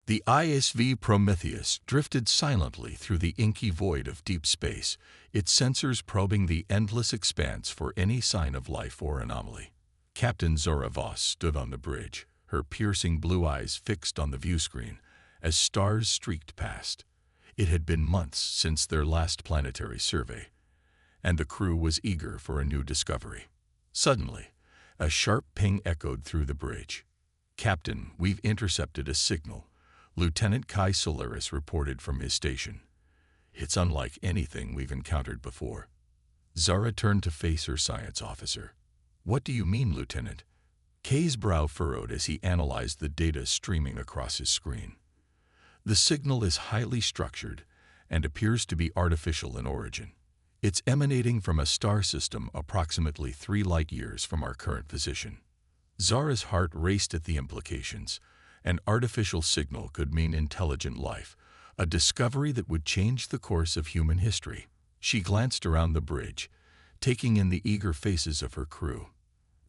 The ISV Prometheus drifted silently through the inky void of deep space, its sensors probing the endless expanse for any sign of life or anomaly. Captain Zora Voss stood on the bridge, her piercing blue eyes fixed on the viewscreen, as stars streaked past. It had been months since their last planetary survey, and the crew was eager for a new discovery. Suddenly, a sharp ping echoed through the bridge. "Captain, we've intercepted a signal," Lieutenant Kai Solaris reported from his station. "It's unlike anything we've encountered before." Zara turned to face her science officer. "What do you mean, Lieutenant?" Kay's brow furrowed as he analyzed the data streaming across his screen. "The signal is highly structured and appears to be artificial in origin. It's emanating from a star system approximately 3 light-years from our current position." Zara's heart raced at the implications. An artificial signal could mean intelligent life, a discovery that would change the course of human history. She glanced around the bridge, taking in the eager faces of her crew.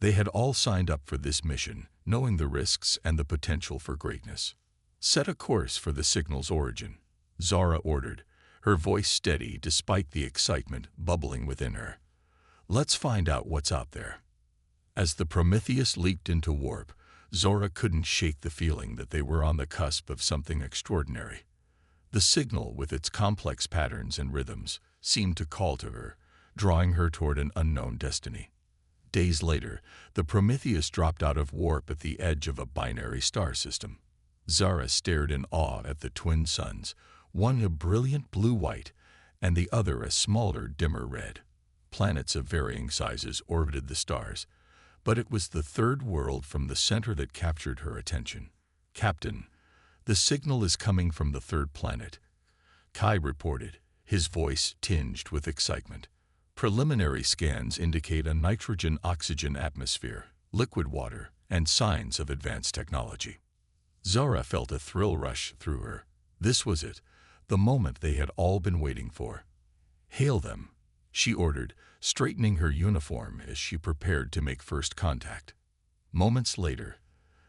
They had all signed up for this mission, knowing the risks and the potential for greatness. "Set a course for the signal's origin," Zara ordered, her voice steady despite the excitement bubbling within her. "Let's find out what's out there." As the Prometheus leaped into warp, Zora couldn't shake the feeling that they were on the cusp of something extraordinary. The signal, with its complex patterns and rhythms, seemed to call to her, drawing her toward an unknown destiny. Days later, the Prometheus dropped out of warp at the edge of a binary star system. Zara stared in awe at the twin suns, one a brilliant blue-white and the other a smaller, dimmer red. Planets of varying sizes orbited the stars, but it was the third world from the center that captured her attention. "Captain, the signal is coming from the third planet," Kai reported, his voice tinged with excitement. "Preliminary scans indicate a nitrogen-oxygen atmosphere, liquid water, and signs of advanced technology." Zara felt a thrill rush through her. This was it, the moment they had all been waiting for. "Hail them," she ordered, straightening her uniform as she prepared to make first contact. Moments later,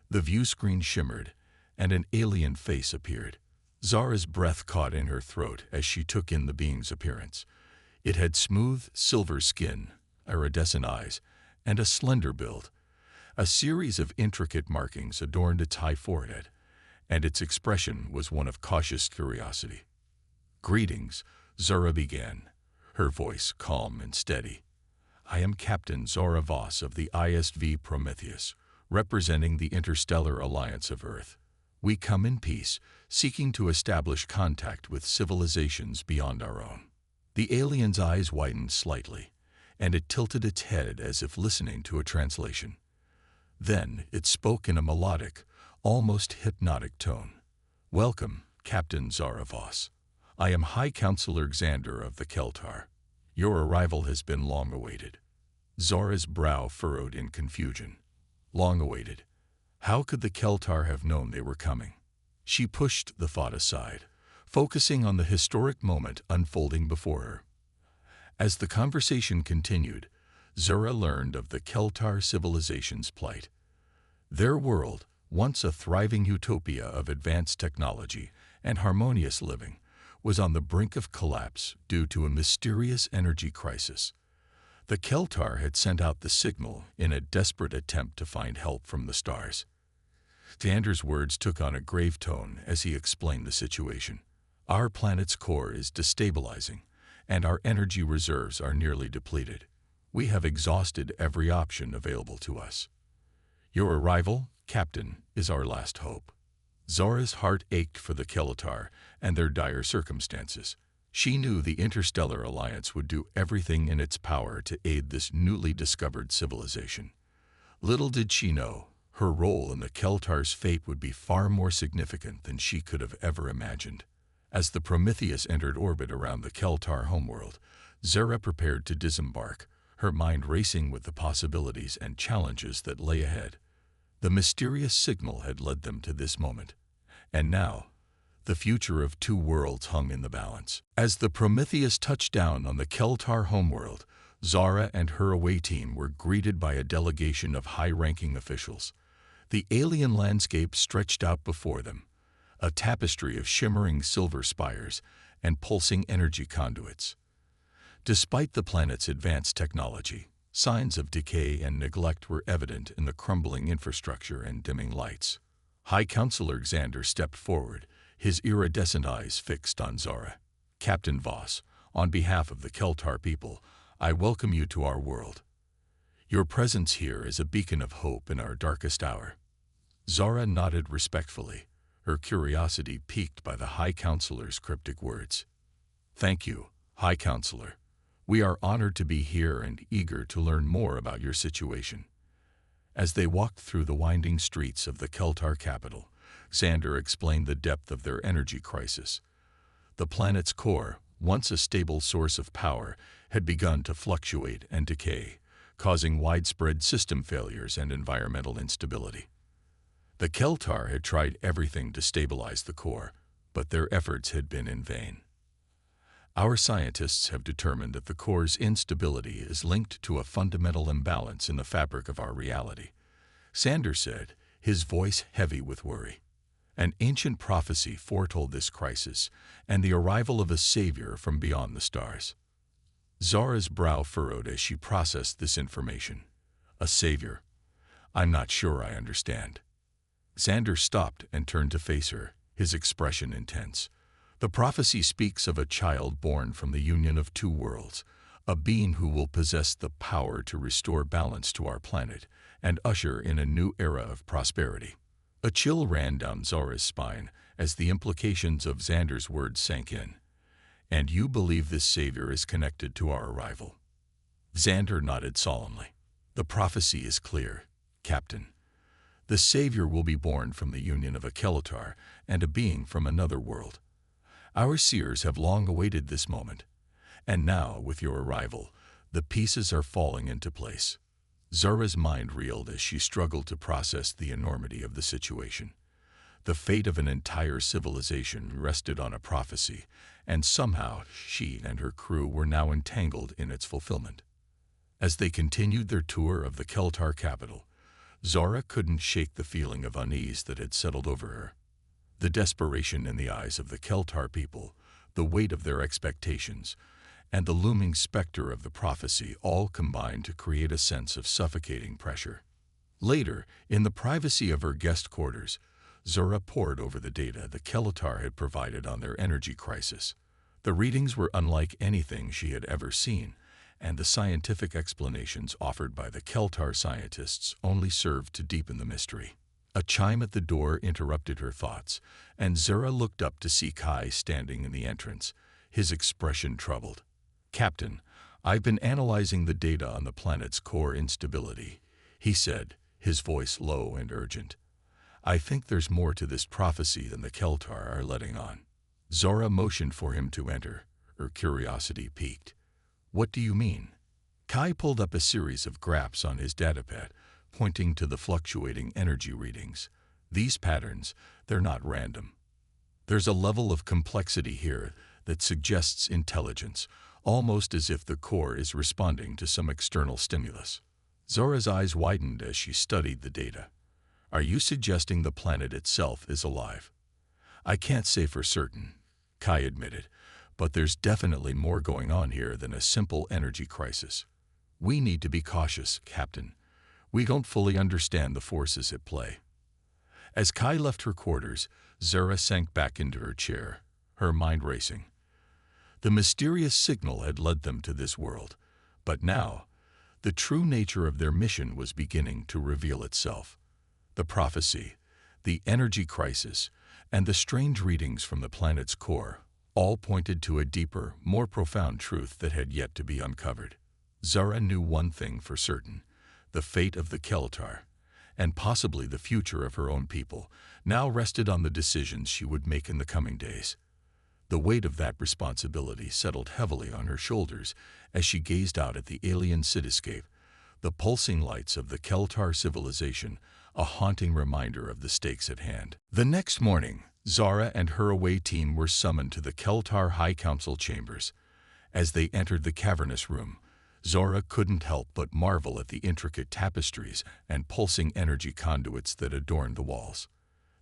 the view screen shimmered, and an alien face appeared. Zara's breath caught in her throat as she took in the being's appearance. It had smooth, silver skin, iridescent eyes, and a slender build. A series of intricate markings adorned its high forehead, and its expression was one of cautious curiosity. "Greetings," Zara began, her voice calm and steady. "I am Captain Zora Voss of the ISV Prometheus, representing the Interstellar Alliance of Earth. We come in peace, seeking to establish contact with civilizations beyond our own." The alien's eyes widened slightly, and it tilted its head as if listening to a translation. Then it spoke in a melodic, almost hypnotic tone. "Welcome, Captain Zora Voss. I am High Counselor Xander of the Keltar. Your arrival has been long awaited." Zora's brow furrowed in confusion. Long awaited. How could the Keltar have known they were coming? She pushed the thought aside, focusing on the historic moment unfolding before her. As the conversation continued, Zora learned of the Keltar civilization's plight. Their world, once a thriving utopia of advanced technology and harmonious living, was on the brink of collapse due to a mysterious energy crisis. The Keltar had sent out the signal in a desperate attempt to find help from the stars. Xander's words took on a grave tone as he explained the situation. "Our planet's core is destabilizing, and our energy reserves are nearly depleted. We have exhausted every option available to us. Your arrival, Captain, is our last hope." Zora's heart ached for the Keltar and their dire circumstances. She knew the Interstellar Alliance would do everything in its power to aid this newly discovered civilization. Little did she know, her role in the Keltar's fate would be far more significant than she could have ever imagined. As the Prometheus entered orbit around the Keltar homeworld, Zora prepared to disembark, her mind racing with the possibilities and challenges that lay ahead. The mysterious signal had led them to this moment, and now, the future of two worlds hung in the balance. As the Prometheus touched down on the Keltar homeworld, Zara and her away team were greeted by a delegation of high-ranking officials. The alien landscape stretched out before them, a tapestry of shimmering silver spires and pulsing energy conduits. Despite the planet's advanced technology, signs of decay and neglect were evident in the crumbling infrastructure and dimming lights. High Counselor Xander stepped forward, his iridescent eyes fixed on Zora. "Captain Voss, on behalf of the Keltar people, I welcome you to our world. Your presence here is a beacon of hope in our darkest hour." Zora nodded respectfully, her curiosity piqued by the High Counselor's cryptic words. "Thank you, High Counselor. We are honored to be here and eager to learn more about your situation." As they walked through the winding streets of the Keltar capital, Xander explained the depth of their energy crisis. The planet's core, once a stable source of power, had begun to fluctuate and decay, causing widespread system failures and environmental instability. The Keltar had tried everything to stabilize the core, but their efforts had been in vain. "Our scientists have determined that the core's instability is linked to a fundamental imbalance in the fabric of our reality," Xander said, his voice heavy with worry. An ancient prophecy foretold this crisis and the arrival of a savior from beyond the stars. Zora's brow furrowed as she processed this information. "A savior? I'm not sure I understand." Xander stopped and turned to face her, his expression intense. "The prophecy speaks of a child born from the union of two worlds, a being who will possess the power to restore balance to our planet and usher in a new era of prosperity." A chill ran down Zora's spine as the implications of Xander's words sank in. "And you believe this savior is connected to our arrival?" Xander nodded solemnly. "The prophecy is clear, Captain. The savior will be born from the union of a Keltar and a being from another world. Our seers have long awaited this moment, and now, with your arrival, the pieces are falling into place." Zora's mind reeled as she struggled to process the enormity of the situation. The fate of an entire civilization rested on a prophecy, and somehow she and her crew were now entangled in its fulfillment. As they continued their tour of the Keltar capital, Zora couldn't shake the feeling of unease that had settled over her. The desperation in the eyes of the Keltar people, the weight of their expectations, and the looming specter of the prophecy all combined to create a sense of suffocating pressure. Later, in the privacy of her guest quarters, Zora pored over the data the Keltar had provided on their energy crisis. The readings were unlike anything she had ever seen, and the scientific explanations offered by the Keltar scientists only served to deepen the mystery. A chime at the door interrupted her thoughts, and Zora looked up to see Kai standing in the entrance, his expression troubled. "Captain, I've been analyzing the data on the planet's core instability," he said, his voice low and urgent. "I think there's more to this prophecy than the Keltar are letting on." Zora motioned for him to enter, her curiosity piqued. "What do you mean?" Kai pulled up a series of graphs on his datapad, pointing to the fluctuating energy readings. "These patterns, they're not random. There's a level of complexity here that suggests intelligence, almost as if the core is responding to some external stimulus." Zora's eyes widened as she studied the data. "Are you suggesting the planet itself is alive?" "I can't say for certain," Kai admitted, "but there's definitely more going on here than a simple energy crisis. We need to be cautious, Captain. We don't fully understand the forces at play." As Kai left her quarters, Zora sank back into her chair, her mind racing. The mysterious signal had led them to this world, but now, the true nature of their mission was beginning to reveal itself. The prophecy, the energy crisis, and the strange readings from the planet's core all pointed to a deeper, more profound truth that had yet to be uncovered. Zora knew one thing for certain: the fate of the Keltar, and possibly the future of her own people, now rested on the decisions she would make in the coming days. The weight of that responsibility settled heavily on her shoulders as she gazed out at the alien cityscape, the pulsing lights of the Keltar civilization, a haunting reminder of the stakes at hand. The next morning, Zora and her away team were summoned to the Keltar High Council chambers. As they entered the cavernous room, Zora couldn't help but marvel at the intricate tapestries and pulsing energy conduits that adorned the walls.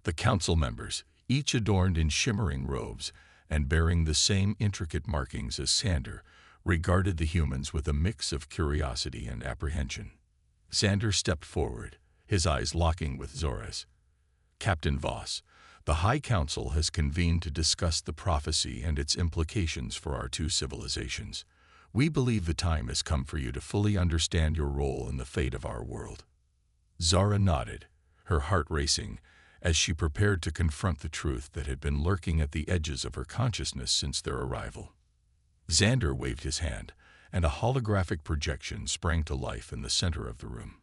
The council members, each adorned in shimmering robes and bearing the same intricate markings as Xander, regarded the humans with a mix of curiosity and apprehension. Xander stepped forward, his eyes locking with Zora's. "Captain Voss, the High Council has convened to discuss the prophecy and its implications for our two civilizations. We believe the time has come for you to fully understand your role in the fate of our world." Zora nodded, her heart racing, as she prepared to confront the truth that had been lurking at the edges of her consciousness since their arrival. Xander waved his hand, and a holographic projection sprang to life in the center of the room.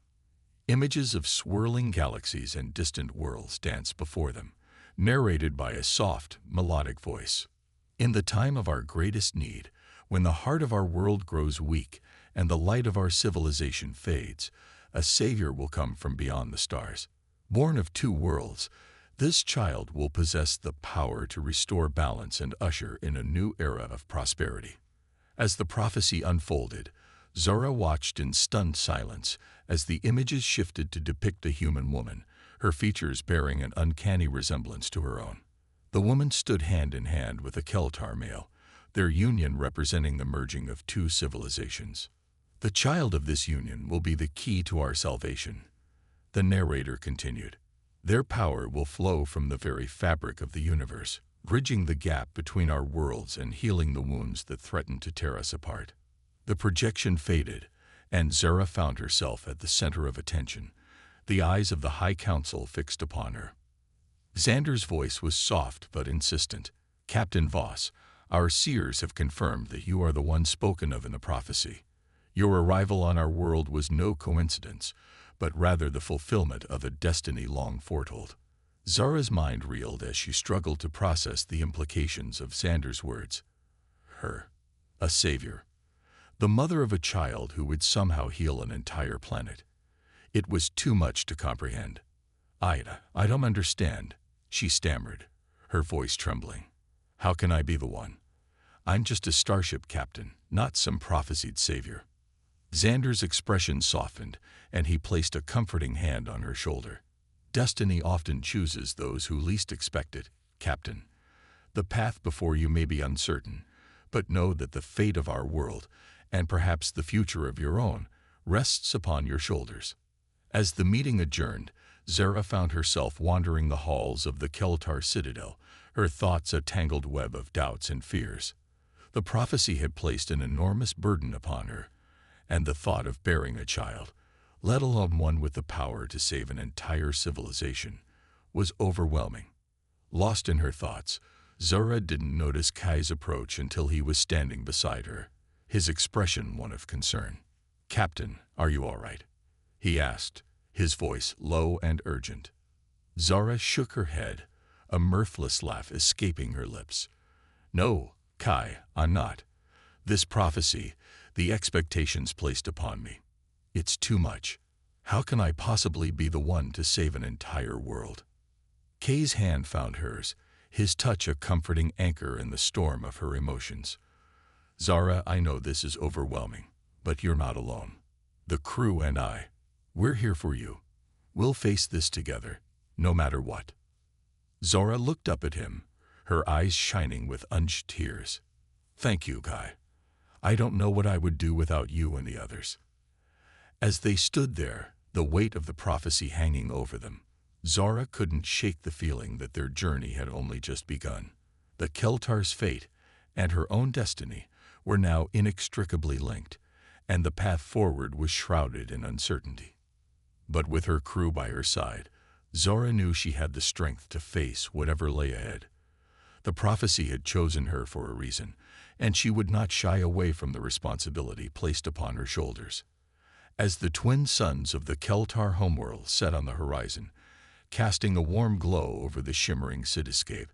Images of swirling galaxies and distant worlds danced before them, narrated by a soft, melodic voice. "In the time of our greatest need, when the heart of our world grows weak and the light of our civilization fades, a savior will come from beyond the stars. Born of two worlds, this child will possess the power to restore balance and usher in a new era of prosperity." As the prophecy unfolded, Zora watched in stunned silence as the images shifted to depict a human woman, her features bearing an uncanny resemblance to her own. The woman stood hand in hand with a Keltar male, their union representing the merging of two civilizations. "The child of this union will be the key to our salvation," the narrator continued. "Their power will flow from the very fabric of the universe, bridging the gap between our worlds and healing the wounds that threaten to tear us apart." The projection faded, and Zora found herself at the center of attention, the eyes of the High Council fixed upon her. Xander's voice was soft but insistent. "Captain Voss, our seers have confirmed that you are the one spoken of in the prophecy. Your arrival on our world was no coincidence, but rather the fulfillment of a destiny long foretold." Zora's mind reeled as she struggled to process the implications of Xander's words. Her, a savior, the mother of a child who would somehow heal an entire planet. It was too much to comprehend. I don't understand," she stammered, her voice trembling. "How can I be the one? I'm just a starship captain, not some prophesied savior." Xander's expression softened, and he placed a comforting hand on her shoulder. "Destiny often chooses those who least expect it, Captain. The path before you may be uncertain, but know that the fate of our world, and perhaps the future of your own, rests upon your shoulders." As the meeting adjourned, Zora found herself wandering the halls of the Keltar citadel, her thoughts a tangled web of doubts and fears. The prophecy had placed an enormous burden upon her, and the thought of bearing a child, let alone one with the power to save an entire civilization, was overwhelming. Lost in her thoughts, Zora didn't notice Kai's approach until he was standing beside her, his expression one of concern. "Captain, are you all right?" he asked, his voice low and urgent. Zora shook her head, a mirthless laugh escaping her lips. "No, Kai, I'm not. This prophecy, the expectations placed upon me, it's too much. How can I possibly be the one to save an entire world?" Kai's hand found hers, his touch a comforting anchor in the storm of her emotions. "Zara, I know this is overwhelming, but you're not alone. The crew and we're here for you. We'll face this together, no matter what." Zora looked up at him, her eyes shining with unused tears. "Thank you, Kai. I don't know what I would do without you and the others." As they stood there, the weight of the prophecy hanging over them, Zora couldn't shake the feeling that their journey had only just begun. The Keltar's fate and her own destiny were now inextricably linked, and the path forward was shrouded in uncertainty. But with her crew by her side, Zora knew she had the strength to face whatever lay ahead. The prophecy had chosen her for a reason, and she would not shy away from the responsibility placed upon her shoulders. As the twin suns of the Keltar homeworld set on the horizon, casting a warm glow over the shimmering cityscape,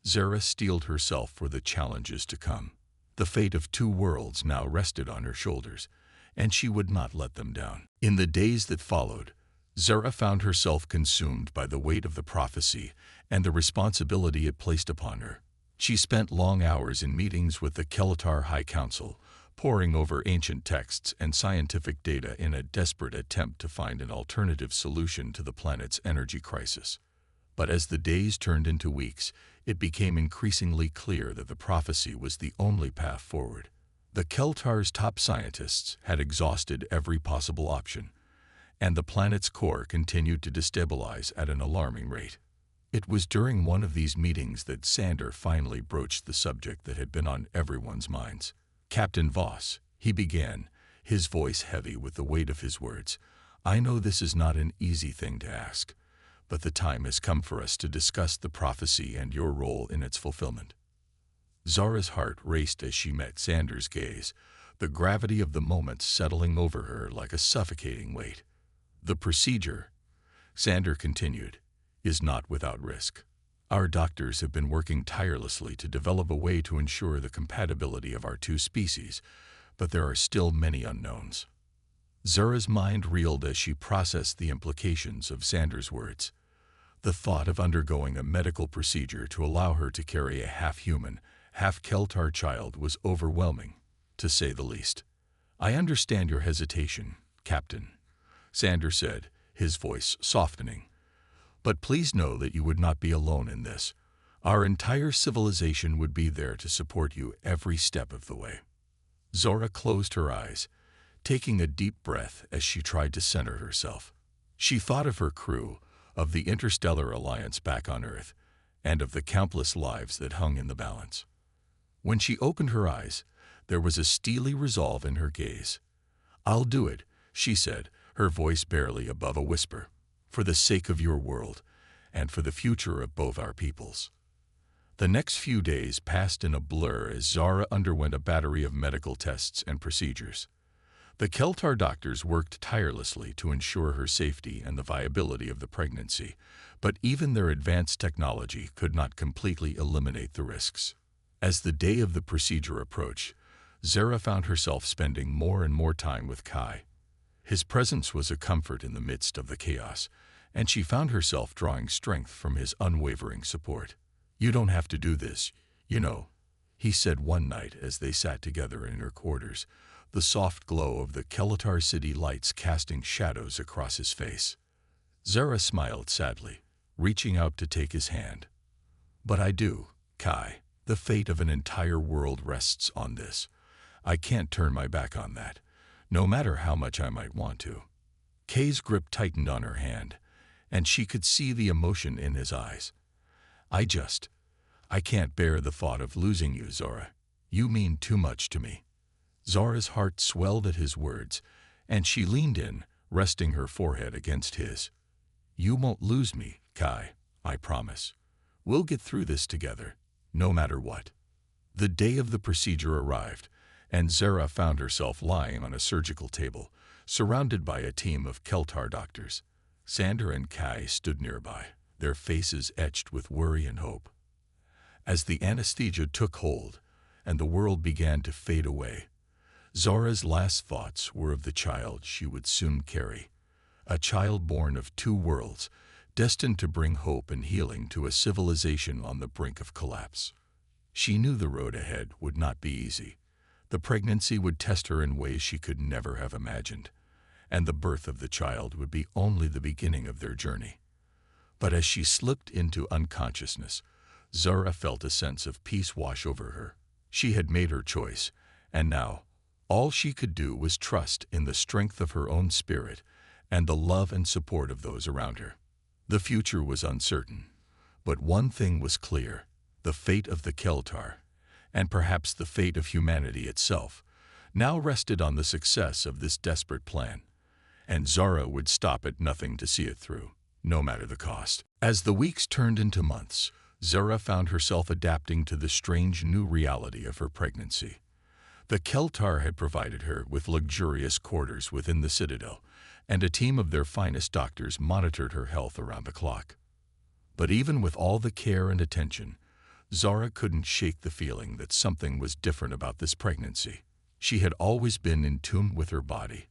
Zora steeled herself for the challenges to come. The fate of two worlds now rested on her shoulders, and she would not let them down. In the days that followed, Zora found herself consumed by the weight of the prophecy and the responsibility it placed upon her. She spent long hours in meetings with the Keltar High Council, poring over ancient texts and scientific data in a desperate attempt to find an alternative solution to the planet's energy crisis. But as the days turned into weeks, it became increasingly clear that the prophecy was the only path forward. The Keltar's top scientists had exhausted every possible option, and the planet's core continued to destabilize at an alarming rate. It was during one of these meetings that Sander finally broached the subject that had been on everyone's minds. "Captain Voss," he began, his voice heavy with the weight of his words, "I know this is not an easy thing to ask, but the time has come for us to discuss the prophecy and your role in its fulfillment." Zara's heart raced as she met Sander's gaze, the gravity of the moment settling over her like a suffocating weight. "The procedure," Sander continued, "is not without risk. Our doctors have been working tirelessly to develop a way to ensure the compatibility of our two species, but there are still many unknowns." Zara's mind reeled as she processed the implications of Sander's words. The thought of undergoing a medical procedure to allow her to carry a half-human, half-Keltar child was overwhelming, to say the least. "I understand your hesitation, Captain," Sander said, his voice softening. "But please know that you would not be alone in this. Our entire civilization would be there to support you every step of the way." Zara closed her eyes, taking a deep breath as she tried to center herself. She thought of her crew, of the Interstellar Alliance back on Earth, and of the countless lives that hung in the balance. When she opened her eyes, there was a steely resolve in her gaze. "I'll do it," she said, her voice barely above a whisper, "for the sake of your world, and for the future of both our peoples." The next few days passed in a blur as Zara underwent a battery of medical tests and procedures. The Keltar doctors worked tirelessly to ensure her safety and the viability of the pregnancy, but even their advanced technology could not completely eliminate the risks. As the day of the procedure approached, Zara found herself spending more and more time with Kai. His presence was a comfort in the midst of the chaos, and she found herself drawing strength from his unwavering support. "You don't have to do this, you know," he said one night as they sat together in her quarters, the soft glow of the Keltar city lights casting shadows across his face. Zara smiled sadly, reaching out to take his hand. "But I do, Kai. The fate of an entire world rests on this. I can't turn my back on that, no matter how much I might want to." Kay's grip tightened on her hand, and she could see the emotion in his eyes. I can't bear the thought of losing you, Zara. You mean too much to me." Zara's heart swelled at his words, and she leaned in, resting her forehead against his. "You won't lose me, Kai, I promise. We'll get through this together, no matter what." The day of the procedure arrived, and Zara found herself lying on a surgical table, surrounded by a team of Keltar doctors. Sander and Kai stood nearby, their faces etched with worry and hope. As the anesthesia took hold and the world began to fade away, Zara's last thoughts were of the child she would soon carry, a child born of two worlds, destined to bring hope and healing to a civilization on the brink of collapse. She knew the road ahead would not be easy. The pregnancy would test her in ways she could never have imagined, and the birth of the child would be only the beginning of their journey. But as she slipped into unconsciousness, Zara felt a sense of peace wash over her. She had made her choice, and now all she could do was trust in the strength of her own spirit and the love and support of those around her. The future was uncertain, but one thing was clear: the fate of the Keltar, and perhaps the fate of humanity itself, now rested on the success of this desperate plan, and Zara would stop at nothing to see it through, no matter the cost. As the weeks turned into months, Zara found herself adapting to the strange new reality of her pregnancy. The Keltar had provided her with luxurious quarters within the citadel, and a team of their finest doctors monitored her health around the clock. But even with all the care and attention, Zara couldn't shake the feeling that something was different about this pregnancy. She had always been in tune with her body,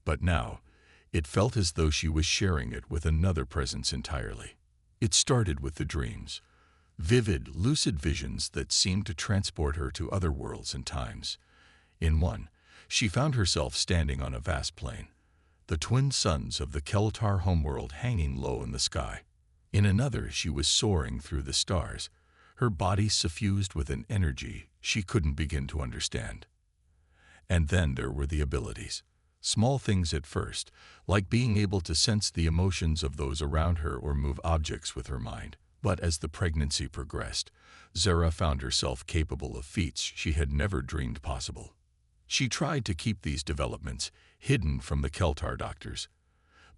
but now it felt as though she was sharing it with another presence entirely. It started with the dreams, vivid, lucid visions that seemed to transport her to other worlds and times. In one, she found herself standing on a vast plain, the twin suns of the Keltar homeworld hanging low in the sky. In another, she was soaring through the stars, her body suffused with an energy she couldn't begin to understand. And then there were the abilities. Small things at first, like being able to sense the emotions of those around her or move objects with her mind. But as the pregnancy progressed, Zara found herself capable of feats she had never dreamed possible. She tried to keep these developments hidden from the Keltar doctors,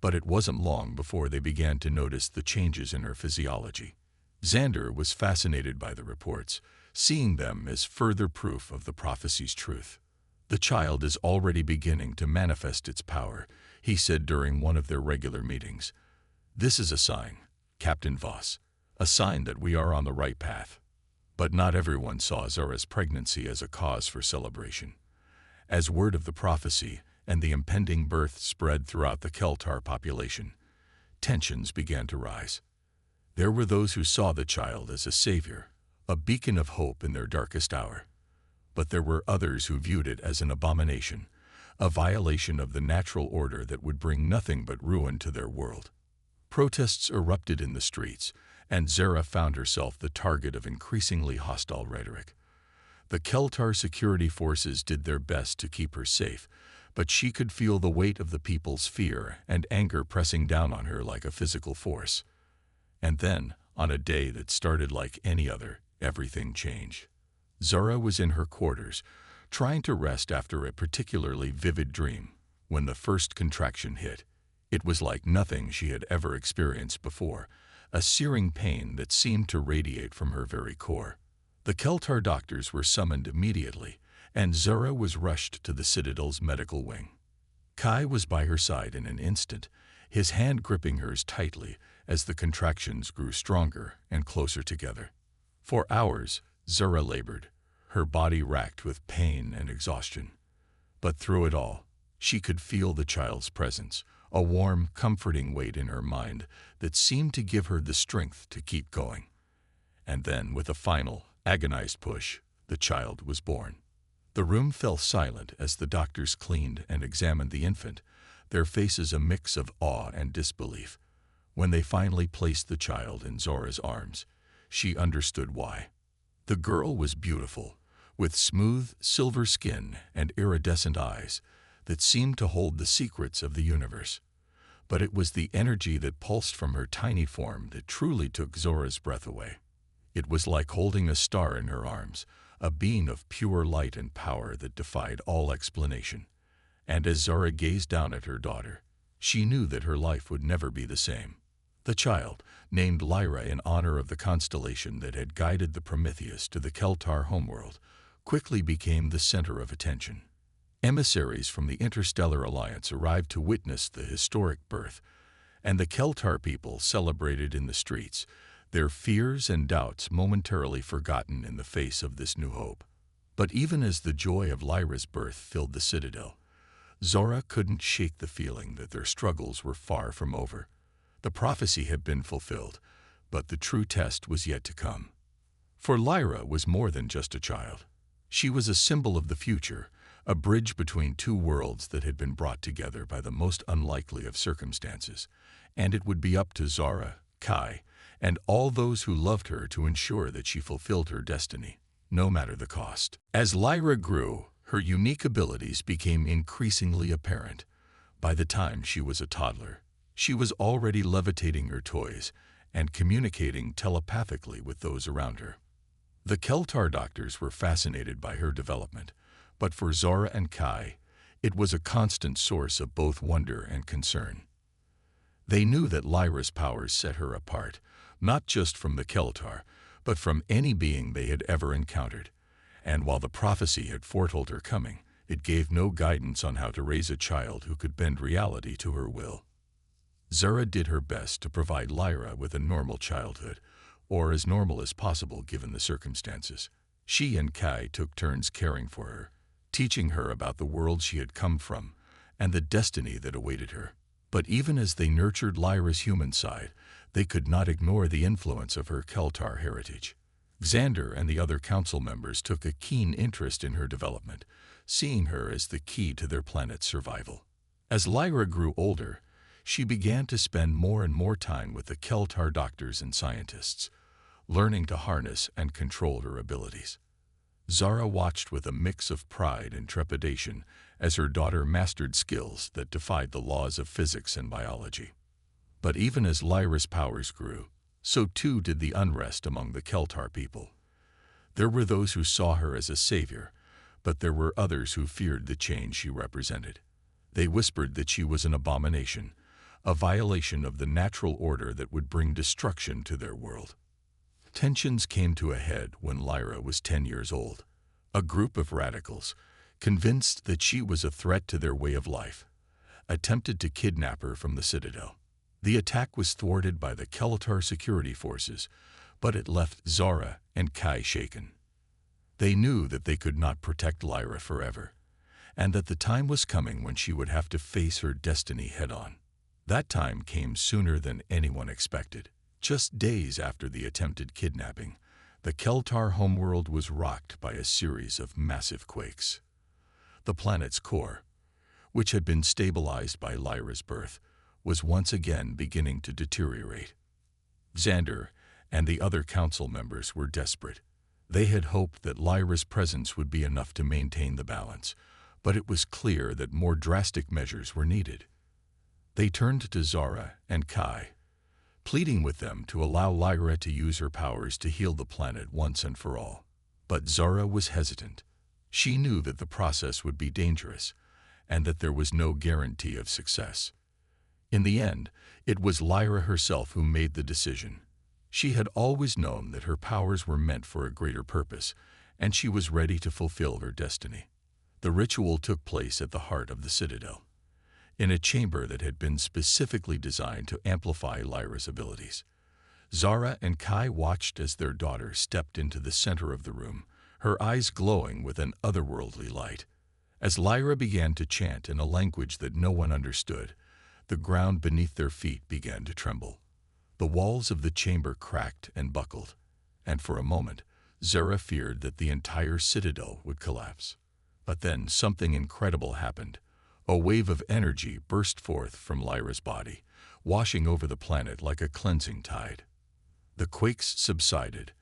but it wasn't long before they began to notice the changes in her physiology. Xander was fascinated by the reports, seeing them as further proof of the prophecy's truth. "The child is already beginning to manifest its power," he said during one of their regular meetings. "This is a sign, Captain Voss, a sign that we are on the right path." But not everyone saw Zara's pregnancy as a cause for celebration. As word of the prophecy and the impending birth spread throughout the Keltar population, tensions began to rise. There were those who saw the child as a savior, a beacon of hope in their darkest hour. But there were others who viewed it as an abomination, a violation of the natural order that would bring nothing but ruin to their world. Protests erupted in the streets, and Zara found herself the target of increasingly hostile rhetoric. The Keltar security forces did their best to keep her safe, but she could feel the weight of the people's fear and anger pressing down on her like a physical force. And then, on a day that started like any other, everything changed. Zara was in her quarters, trying to rest after a particularly vivid dream, when the first contraction hit. It was like nothing she had ever experienced before, a searing pain that seemed to radiate from her very core. The Keltar doctors were summoned immediately, and Zara was rushed to the Citadel's medical wing. Kai was by her side in an instant, his hand gripping hers tightly as the contractions grew stronger and closer together. For hours, Zara labored, her body racked with pain and exhaustion. But through it all, she could feel the child's presence, a warm, comforting weight in her mind that seemed to give her the strength to keep going. And then, with a final, agonized push, the child was born. The room fell silent as the doctors cleaned and examined the infant, their faces a mix of awe and disbelief. When they finally placed the child in Zora's arms, she understood why. The girl was beautiful, with smooth, silver skin and iridescent eyes that seemed to hold the secrets of the universe. But it was the energy that pulsed from her tiny form that truly took Zora's breath away. It was like holding a star in her arms, a being of pure light and power that defied all explanation. And as Zora gazed down at her daughter, she knew that her life would never be the same. The child, named Lyra in honor of the constellation that had guided the Prometheus to the Keltar homeworld, quickly became the center of attention. Emissaries from the Interstellar Alliance arrived to witness the historic birth, and the Keltar people celebrated in the streets, their fears and doubts momentarily forgotten in the face of this new hope. But even as the joy of Lyra's birth filled the Citadel, Zora couldn't shake the feeling that their struggles were far from over. The prophecy had been fulfilled, but the true test was yet to come. For Lyra was more than just a child. She was a symbol of the future, a bridge between two worlds that had been brought together by the most unlikely of circumstances, and it would be up to Zora, Kai, and all those who loved her to ensure that she fulfilled her destiny, no matter the cost. As Lyra grew, her unique abilities became increasingly apparent. By the time she was a toddler, she was already levitating her toys and communicating telepathically with those around her. The Keltar doctors were fascinated by her development, but for Zora and Kai, it was a constant source of both wonder and concern. They knew that Lyra's powers set her apart, not just from the Keltar, but from any being they had ever encountered. And while the prophecy had foretold her coming, it gave no guidance on how to raise a child who could bend reality to her will. Zora did her best to provide Lyra with a normal childhood, or as normal as possible given the circumstances. She and Kai took turns caring for her, teaching her about the world she had come from and the destiny that awaited her. But even as they nurtured Lyra's human side, they could not ignore the influence of her Keltar heritage. Xander and the other council members took a keen interest in her development, seeing her as the key to their planet's survival. As Lyra grew older, she began to spend more and more time with the Keltar doctors and scientists, learning to harness and control her abilities. Zara watched with a mix of pride and trepidation as her daughter mastered skills that defied the laws of physics and biology. But even as Lyra's powers grew, so too did the unrest among the Keltar people. There were those who saw her as a savior, but there were others who feared the change she represented. They whispered that she was an abomination, a violation of the natural order that would bring destruction to their world. Tensions came to a head when Lyra was 10 years old. A group of radicals, convinced that she was a threat to their way of life, attempted to kidnap her from the Citadel. The attack was thwarted by the Keltar security forces, but it left Zara and Kai shaken. They knew that they could not protect Lyra forever, and that the time was coming when she would have to face her destiny head-on. That time came sooner than anyone expected. Just days after the attempted kidnapping, the Keltar homeworld was rocked by a series of massive quakes. The planet's core, which had been stabilized by Lyra's birth, was once again beginning to deteriorate. Xander and the other council members were desperate. They had hoped that Lyra's presence would be enough to maintain the balance, but it was clear that more drastic measures were needed. They turned to Zara and Kai, pleading with them to allow Lyra to use her powers to heal the planet once and for all. But Zara was hesitant. She knew that the process would be dangerous, and that there was no guarantee of success. In the end, it was Lyra herself who made the decision. She had always known that her powers were meant for a greater purpose, and she was ready to fulfill her destiny. The ritual took place at the heart of the Citadel, in a chamber that had been specifically designed to amplify Lyra's abilities. Zara and Kai watched as their daughter stepped into the center of the room, her eyes glowing with an otherworldly light. As Lyra began to chant in a language that no one understood, the ground beneath their feet began to tremble. The walls of the chamber cracked and buckled, and for a moment, Zara feared that the entire citadel would collapse. But then something incredible happened. A wave of energy burst forth from Lyra's body, washing over the planet like a cleansing tide. The quakes subsided,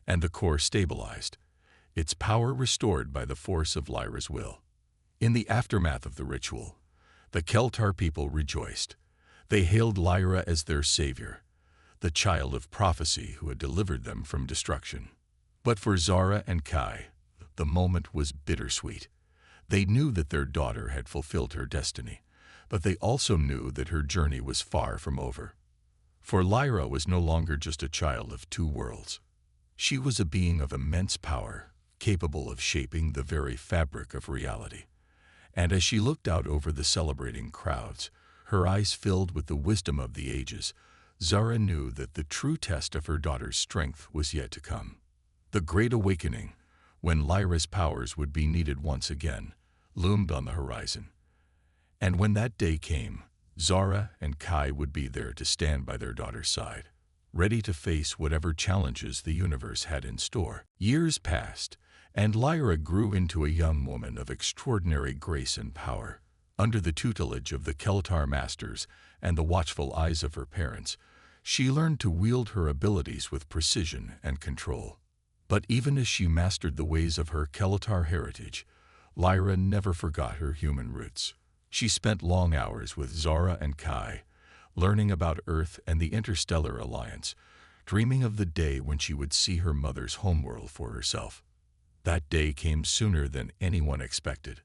and the core stabilized, its power restored by the force of Lyra's will. In the aftermath of the ritual, the Keltar people rejoiced. They hailed Lyra as their savior, the child of prophecy who had delivered them from destruction. But for Zara and Kai, the moment was bittersweet. They knew that their daughter had fulfilled her destiny, but they also knew that her journey was far from over. For Lyra was no longer just a child of two worlds. She was a being of immense power, capable of shaping the very fabric of reality. And as she looked out over the celebrating crowds, her eyes filled with the wisdom of the ages, Zara knew that the true test of her daughter's strength was yet to come. The Great Awakening, when Lyra's powers would be needed once again, loomed on the horizon. And when that day came, Zara and Kai would be there to stand by their daughter's side, ready to face whatever challenges the universe had in store. Years passed, and Lyra grew into a young woman of extraordinary grace and power. Under the tutelage of the Keltar masters and the watchful eyes of her parents, she learned to wield her abilities with precision and control. But even as she mastered the ways of her Keltar heritage, Lyra never forgot her human roots. She spent long hours with Zara and Kai, learning about Earth and the Interstellar Alliance, dreaming of the day when she would see her mother's homeworld for herself. That day came sooner than anyone expected.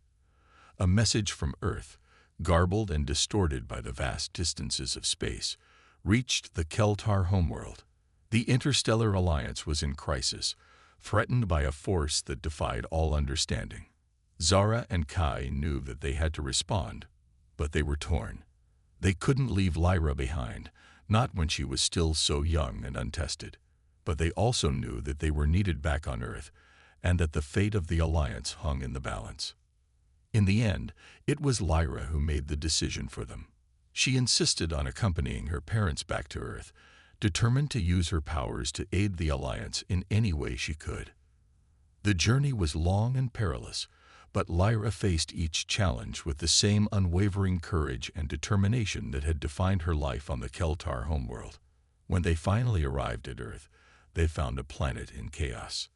A message from Earth, garbled and distorted by the vast distances of space, reached the Keltar homeworld. The Interstellar Alliance was in crisis, threatened by a force that defied all understanding. Zara and Kai knew that they had to respond, but they were torn. They couldn't leave Lyra behind, not when she was still so young and untested. But they also knew that they were needed back on Earth, and that the fate of the Alliance hung in the balance. In the end, it was Lyra who made the decision for them. She insisted on accompanying her parents back to Earth, determined to use her powers to aid the Alliance in any way she could. The journey was long and perilous, But Lyra faced each challenge with the same unwavering courage and determination that had defined her life on the Keltar homeworld. When they finally arrived at Earth, they found a planet in chaos.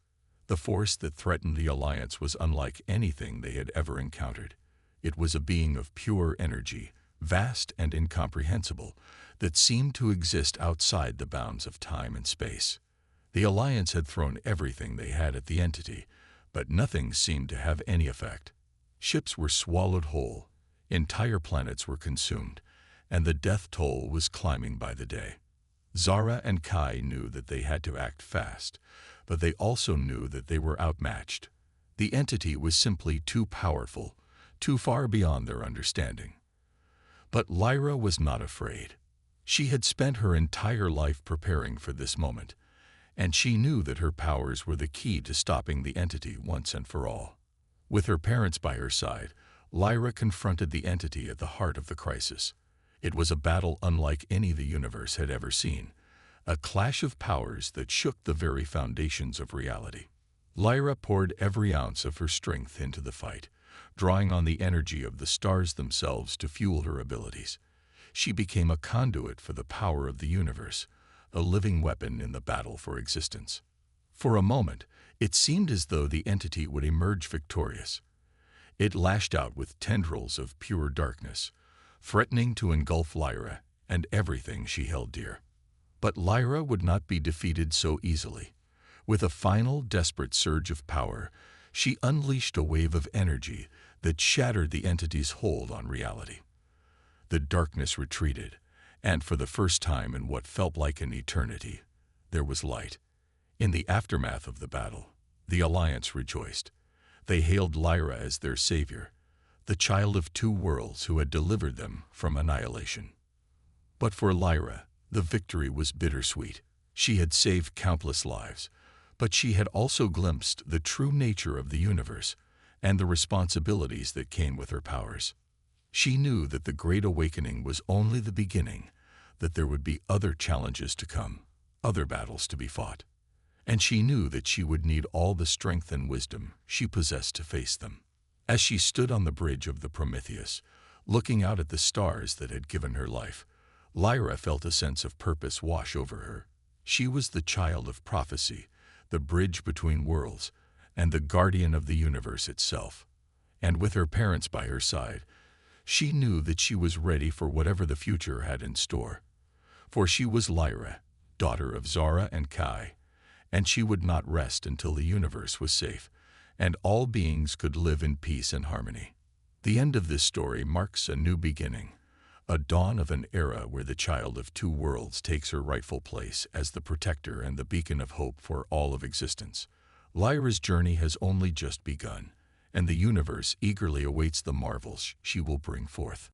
The force that threatened the Alliance was unlike anything they had ever encountered. It was a being of pure energy, vast and incomprehensible, that seemed to exist outside the bounds of time and space. The Alliance had thrown everything they had at the entity, but nothing seemed to have any effect. Ships were swallowed whole, entire planets were consumed, and the death toll was climbing by the day. Zara and Kai knew that they had to act fast, but they also knew that they were outmatched. The entity was simply too powerful, too far beyond their understanding. But Lyra was not afraid. She had spent her entire life preparing for this moment, and she knew that her powers were the key to stopping the entity once and for all. With her parents by her side, Lyra confronted the entity at the heart of the crisis. It was a battle unlike any the universe had ever seen, a clash of powers that shook the very foundations of reality. Lyra poured every ounce of her strength into the fight, drawing on the energy of the stars themselves to fuel her abilities. She became a conduit for the power of the universe, a living weapon in the battle for existence. For a moment, it seemed as though the entity would emerge victorious. It lashed out with tendrils of pure darkness, threatening to engulf Lyra and everything she held dear. But Lyra would not be defeated so easily. With a final, desperate surge of power, she unleashed a wave of energy that shattered the entity's hold on reality. The darkness retreated, and for the first time in what felt like an eternity, there was light. In the aftermath of the battle, the Alliance rejoiced. They hailed Lyra as their savior, the child of two worlds who had delivered them from annihilation. But for Lyra, the victory was bittersweet. She had saved countless lives, but she had also glimpsed the true nature of the universe and the responsibilities that came with her powers. She knew that the Great Awakening was only the beginning, that there would be other challenges to come, other battles to be fought. And she knew that she would need all the strength and wisdom she possessed to face them. As she stood on the bridge of the Prometheus, looking out at the stars that had given her life, Lyra felt a sense of purpose wash over her. She was the child of prophecy, the bridge between worlds, and the guardian of the universe itself. And with her parents by her side, she knew that she was ready for whatever the future had in store. For she was Lyra, daughter of Zara and Kai, and she would not rest until the universe was safe, and all beings could live in peace and harmony. The end of this story marks a new beginning, a dawn of an era where the child of two worlds takes her rightful place as the protector and the beacon of hope for all of existence. Lyra's journey has only just begun, and the universe eagerly awaits the marvels she will bring forth.